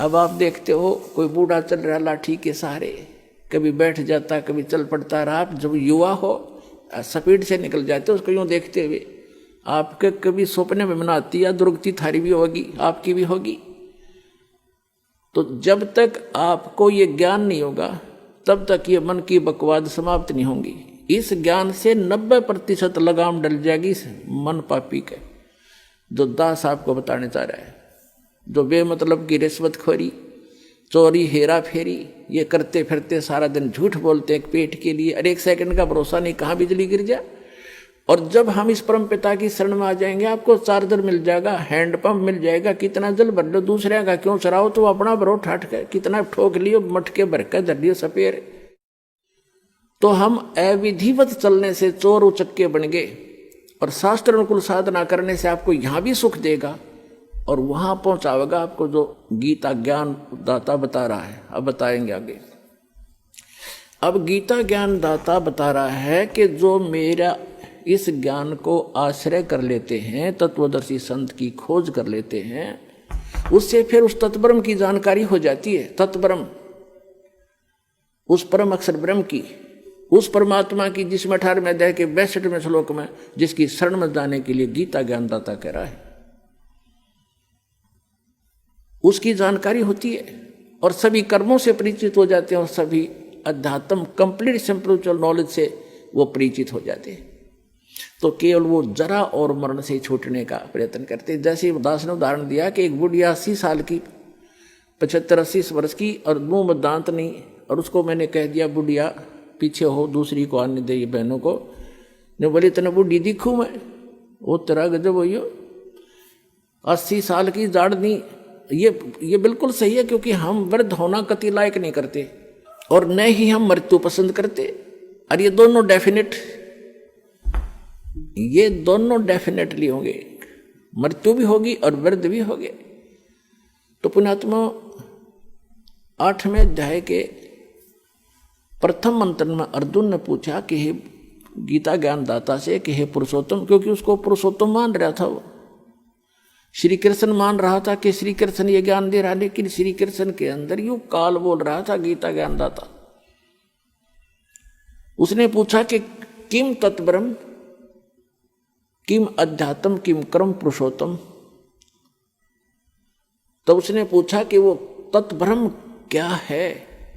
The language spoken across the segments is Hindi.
अब आप देखते हो कोई बूढ़ा चल रहा लाठी के सहारे, कभी बैठ जाता कभी चल पड़ता रहा। आप जब युवा हो स्पीड से निकल जाते हो उसको यूँ देखते हुए, आपके कभी सपने में ना आती या दुर्गति थारी भी होगी, आपकी भी होगी। तो जब तक आपको ये ज्ञान नहीं होगा तब तक ये मन की बकवाद समाप्त नहीं होंगी। इस ज्ञान से 90% लगाम डल जाएगी इस मन पापी के, जो दास आपको बताने चाह रहा है। जो बेमतलब की रिश्वतखोरी, चोरी, हेरा फेरी ये करते फिरते सारा दिन झूठ बोलते हैं पेट के लिए, और 1 सेकंड का भरोसा नहीं कहाँ बिजली गिर जाए। और जब हम इस परम पिता की शरण में आ जाएंगे, आपको चार्जर मिल जाएगा, हैंडपंप मिल जाएगा, कितना जल भर लो, दूसरे का क्यों चराओ, तो अपना भरो ठाठ के, कितना ठोक लियो, मटके भर के धर लियो सपेर। तो हम अविधिवत चलने से चोर उचक्के बन गए, और शास्त्र अनुकूल साधना करने से आपको यहाँ भी सुख देगा और वहां पहुंचावेगा आपको जो गीता ज्ञान दाता बता रहा है। अब बताएंगे आगे। अब गीता ज्ञान दाता बता रहा है कि जो मेरा इस ज्ञान को आश्रय कर लेते हैं, तत्वदर्शी संत की खोज कर लेते हैं, उससे फिर उस तत्ब्रह्म की जानकारी हो जाती है। तत्ब्रह्म, उस परम अक्षर ब्रह्म की, उस परमात्मा की जिसमें 18वें अध्याय के 62वें श्लोक में जिसकी शरण में जाने के लिए गीता ज्ञानदाता कह रहा है, उसकी जानकारी होती है और सभी कर्मों से परिचित हो जाते हैं और सभी अध्यात्म कंप्लीट स्पिरिचुअल नॉलेज से वो परिचित हो जाते हैं। तो केवल वो जरा और मरण से छूटने का प्रयत्न करते हैं। जैसे दास ने उदाहरण दिया कि एक बुढ़िया 80 साल की, 75-80 वर्ष की, और मुंह में दांत नहीं, और उसको मैंने कह दिया बुढ़िया पीछे हो, दूसरी को आने दे, बहनों को ने बोली इतना बुढ़ी दिखूँ मैं, वो तेरा गजब हो, 80 साल की जाड़ नहीं। ये बिल्कुल सही है, क्योंकि हम वृद्ध होना कति लायक नहीं करते और न ही हम मृत्यु पसंद करते। और ये दोनों डेफिनेटली होंगे, मृत्यु भी होगी और वृद्ध भी होंगे। तो पुण्यात्मा 8वें अध्याय के प्रथम मंत्र में अर्जुन ने पूछा कि हे गीता ज्ञान दाता से कि हे पुरुषोत्तम, क्योंकि उसको पुरुषोत्तम मान रहा था, वो श्री कृष्ण मान रहा था कि श्री कृष्ण ये ज्ञान दे रहा, लेकिन श्री कृष्ण के अंदर यूं काल बोल रहा था गीता ज्ञान दाता। उसने पूछा कि किम तत्ब्रह्म, किम अध्यात्म, किम कर्म पुरुषोत्तम। तो उसने पूछा कि वो तत्ब्रह्म क्या है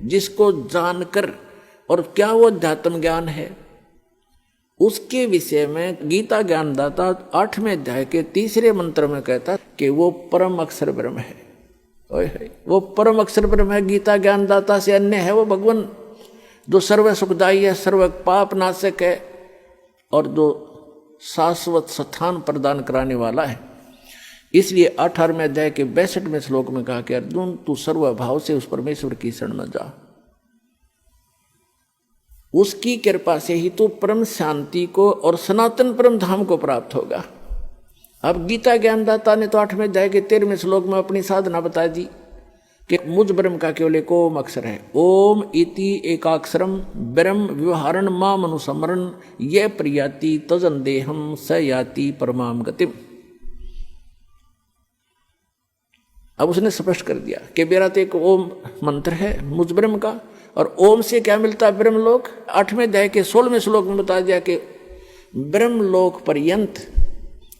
जिसको जानकर, और क्या वो अध्यात्म ज्ञान है, उसके विषय में गीता ज्ञानदाता 8वें अध्याय के 3रे मंत्र में कहता कि वो परम अक्षर ब्रह्म है। वो परम अक्षर ब्रह्म है, गीता ज्ञानदाता से अन्य है वो भगवान, जो सर्व सुखदायी है, सर्व पाप नाशक है, और जो शाश्वत स्थान प्रदान कराने वाला है। इसलिए 18वें अध्याय के 62वें श्लोक में कहा कि अर्जुन तू सर्वभाव से उस परमेश्वर की शरण में जा, उसकी कृपा से ही तू परम शांति को और सनातन परम धाम को प्राप्त होगा। अब गीता ज्ञानदाता ने तो 8वें अध्याय के 13वें श्लोक में अपनी साधना बता दी कि मुझ ब्रह्म का केवल एक ओम अक्षर है। ओम इति एकाक्षरम ब्रह्म व्यवहारण माम अनुसमरण ये प्रियाति तजन देहम स याति परमाम गतिम। अब उसने स्पष्ट कर दिया कि मेरा तो एक ओम मंत्र है मुझ ब्रह्म का, और ओम से क्या मिलता है ब्रह्मलोक। 8वें अध्याय के 16वें श्लोक में बता दिया कि ब्रह्मलोक पर्यंत,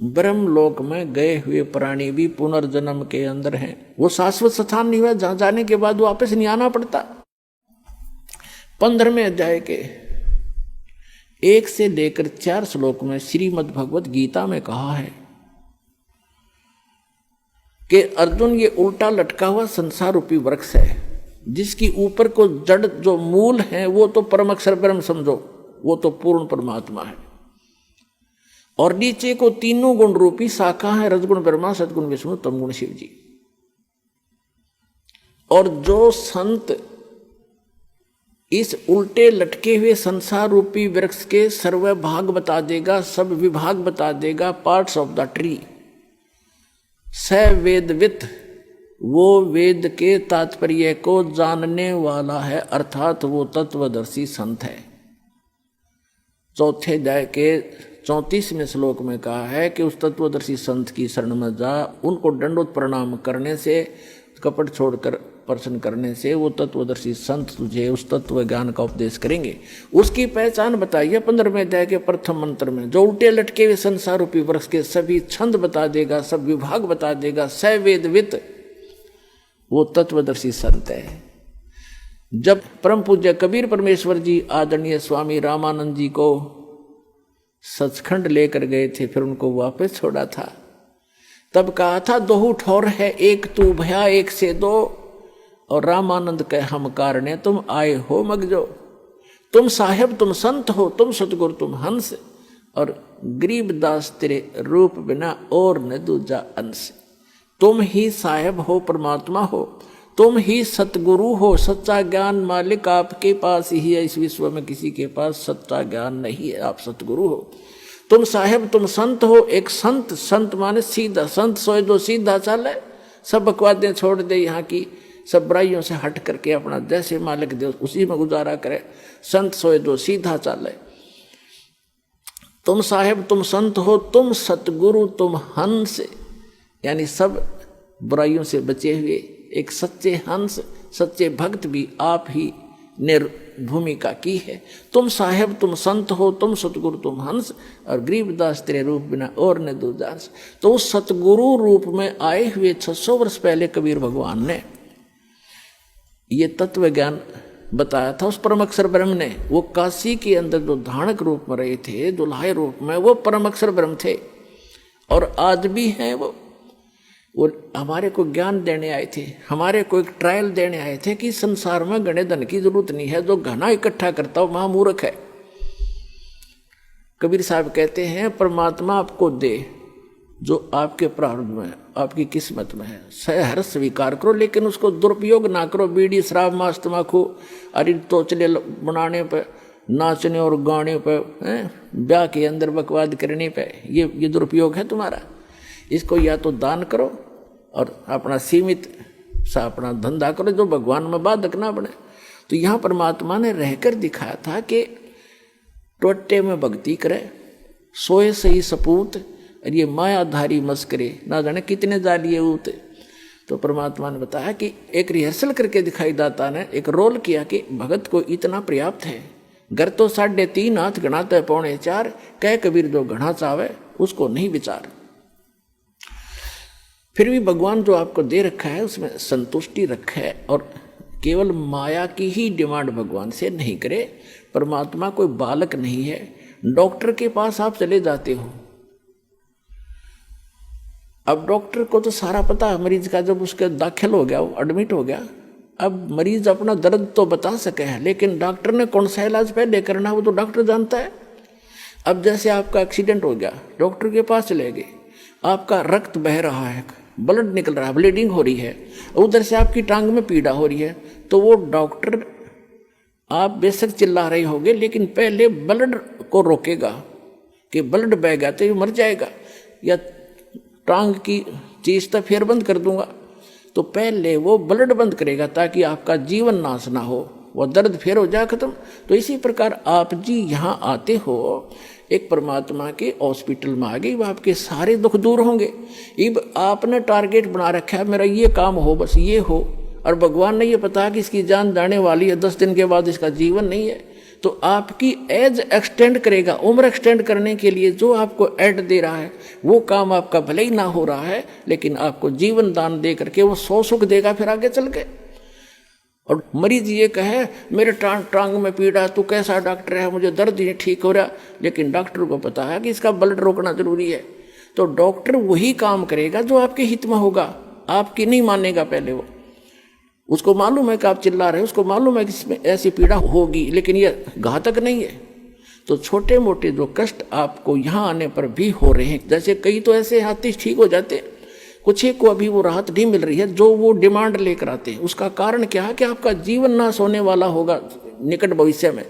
ब्रह्मलोक में गए हुए प्राणी भी पुनर्जन्म के अंदर हैं। वो शाश्वत स्थान नहीं हुआ जहां जाने के बाद वापस नहीं आना पड़ता। 15वें अध्याय के 1 से लेकर 4 श्लोक में श्रीमद् भगवत गीता में कहा है कि अर्जुन ये उल्टा लटका हुआ संसार रूपी वृक्ष है, जिसकी ऊपर को जड़ जो मूल है वो तो परम अक्षर ब्रह्म समझो, वो तो पूर्ण परमात्मा है, और नीचे को तीनों गुण रूपी शाखा है, रजगुण ब्रह्मा, सदगुण विष्णु, तमगुण शिव जी। और जो संत इस उल्टे लटके हुए संसार रूपी वृक्ष के सर्व भाग बता देगा, सब विभाग बता देगा, पार्ट्स ऑफ द ट्री, स वेदवित, वो वेद के तात्पर्य को जानने वाला है, अर्थात वो तत्वदर्शी संत है। 4 अध्याय के 34वें श्लोक में कहा है कि उस तत्वदर्शी संत की शरण में जा, उनको दंडोत प्रणाम करने से कपट छोड़कर प्रश्न करने से वो तत्वदर्शी संत तुझे उस तत्व ज्ञान का उपदेश करेंगे। उसकी पहचान बताइए 15वें अध्याय के प्रथम मंत्र में, जो उल्टे लटके हुए संसार रूपी वृक्ष के सभी छंद बता देगा, सब विभाग बता देगा, सवेदवित, वो तत्वदर्शी संत है। जब परम पूज्य कबीर परमेश्वर जी आदरणीय स्वामी रामानंद जी को सचखंड लेकर गए थे, फिर उनको वापस छोड़ा था, तब कहा था दोहू ठोर है एक तू भया एक से दो, और रामानंद कहे हम कारणे तुम आए हो मगजो, तुम साहेब तुम संत हो, तुम सतगुरु तुम हंस, और गरीबदास तेरे रूप बिना और न दूजा अंश। तुम ही साहेब हो, परमात्मा हो, तुम ही सतगुरु हो, सच्चा ज्ञान मालिक आपके पास ही है, इस विश्व में किसी के पास सच्चा ज्ञान नहीं है, आप सतगुरु हो। तुम साहेब तुम संत हो, एक संत, संत माने सीधा, संत सोए दो सीधा चले, सब बकवादें छोड़ दे, यहाँ की सब बुराइयों से हट करके अपना जैसे मालिक दे उसी में गुजारा करे, संत सोए दो सीधा चले। तुम साहेब तुम संत हो, तुम सतगुरु तुम हंस, यानी सब बुराइयों से बचे हुए एक सच्चे हंस, सच्चे भक्त भी आप ही ने भूमिका की है। तुम साहेब तुम संत हो, तुम सतगुरु तुम हंस, और गरीबदास तेरे रूप बिना और न दूजा। तो उस सतगुरु रूप में आए हुए 600 वर्ष पहले कबीर भगवान ने ये तत्व ज्ञान बताया था उस परम अक्षर ब्रह्म ने। वो काशी के अंदर जो धानक रूप में रहे थे, दुल्हाई रूप में, वो परम अक्षर ब्रह्म थे, और आज भी हैं वो हमारे को ज्ञान देने आए थे, हमारे को एक ट्रायल देने आए थे कि संसार में गणे धन की जरूरत नहीं है, जो घना इकट्ठा करता हो महामूर्ख है। कबीर साहब कहते हैं परमात्मा आपको दे जो आपके प्रारब्ध में है, आपकी किस्मत में है, सहर्ष स्वीकार करो, लेकिन उसको दुरुपयोग ना करो। बीड़ी शराब मांस तम्बाकू अरे तोचले बनाने पे, नाचने और गाने पे, ब्याह के अंदर बकवाद करने पे, ये दुरुपयोग है तुम्हारा। इसको या तो दान करो और अपना सीमित सा अपना धंधा करो, जो भगवान में बाधक ना बने। तो यहाँ परमात्मा ने रहकर दिखाया था कि टोटे में भक्ति करे, सोए सही सपूत, और ये मायाधारी मस्करे ना जाने कितने जालिए उते। तो परमात्मा ने बताया कि एक रिहर्सल करके दिखाई दाता ने एक रोल किया कि भगत को इतना पर्याप्त है, घर तो 3.5 हाथ गणाता है 4.25, कह कबीर जो घना चावे उसको नहीं विचार। फिर भी भगवान जो आपको दे रखा है उसमें संतुष्टि रखे, और केवल माया की ही डिमांड भगवान से नहीं करे। परमात्मा कोई बालक नहीं है। डॉक्टर के पास आप चले जाते हो, अब डॉक्टर को तो सारा पता है मरीज का, जब उसके दाखिल हो गया, वो एडमिट हो गया, अब मरीज अपना दर्द तो बता सके है, लेकिन डॉक्टर ने कौन सा इलाज पहले करना वो तो डॉक्टर जानता है। अब जैसे आपका एक्सीडेंट हो गया, डॉक्टर के पास चले गए, आपका रक्त बह रहा है, ब्लड निकल रहा है, ब्लीडिंग हो रही है, उधर से आपकी टांग में पीड़ा हो रही है, तो वो डॉक्टर आप बेशक चिल्ला रहे होगे, लेकिन पहले ब्लड को रोकेगा कि ब्लड बह गया तो ये मर जाएगा, या टांग की चीज तो फिर बंद कर दूंगा। तो पहले वो ब्लड बंद करेगा ताकि आपका जीवन नाश ना हो, वो दर्द फिर हो जाए खत्म। तो इसी प्रकार आप जी यहाँ आते हो, एक परमात्मा के हॉस्पिटल में आ गए, वो आपके सारे दुख दूर होंगे। अब आपने टारगेट बना रखा है मेरा ये काम हो, बस ये हो, और भगवान ने ये पता कि इसकी जान जाने वाली है, 10 दिन के बाद इसका जीवन नहीं है, तो आपकी एज एक्सटेंड करेगा। उम्र एक्सटेंड करने के लिए जो आपको एड दे रहा है वो काम आपका भले ही ना हो रहा है, लेकिन आपको जीवन दान दे करके वो 100 सुख देगा फिर आगे चल के। और मरीज ये कहे मेरे टांग में पीड़ा, तू कैसा डॉक्टर है, मुझे दर्द ही ठीक हो रहा, लेकिन डॉक्टर को पता है कि इसका ब्लड रोकना जरूरी है। तो डॉक्टर वही काम करेगा जो आपके हित में होगा, आपकी नहीं मानेगा पहले वो। उसको मालूम है कि आप चिल्ला रहे हो, उसको मालूम है कि इसमें ऐसी पीड़ा होगी, लेकिन ये घातक नहीं है। तो छोटे मोटे जो कष्ट आपको यहाँ आने पर भी हो रहे हैं, जैसे कई तो ऐसे हाथी ठीक हो जाते, कुछ एक को अभी वो राहत नहीं मिल रही है जो वो डिमांड लेकर आते हैं। उसका कारण क्या है कि आपका जीवन नाश होने वाला होगा निकट भविष्य में,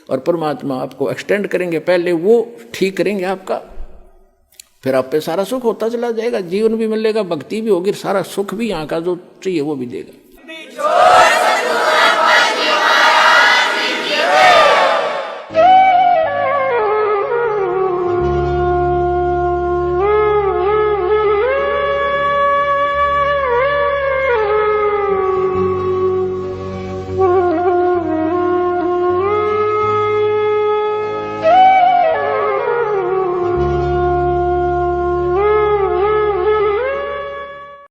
और परमात्मा आपको एक्सटेंड करेंगे, पहले वो ठीक करेंगे आपका, फिर आप पे सारा सुख होता चला जाएगा, जीवन भी मिलेगा, भक्ति भी होगी, सारा सुख भी यहाँ का जो चाहिए वो भी देगा।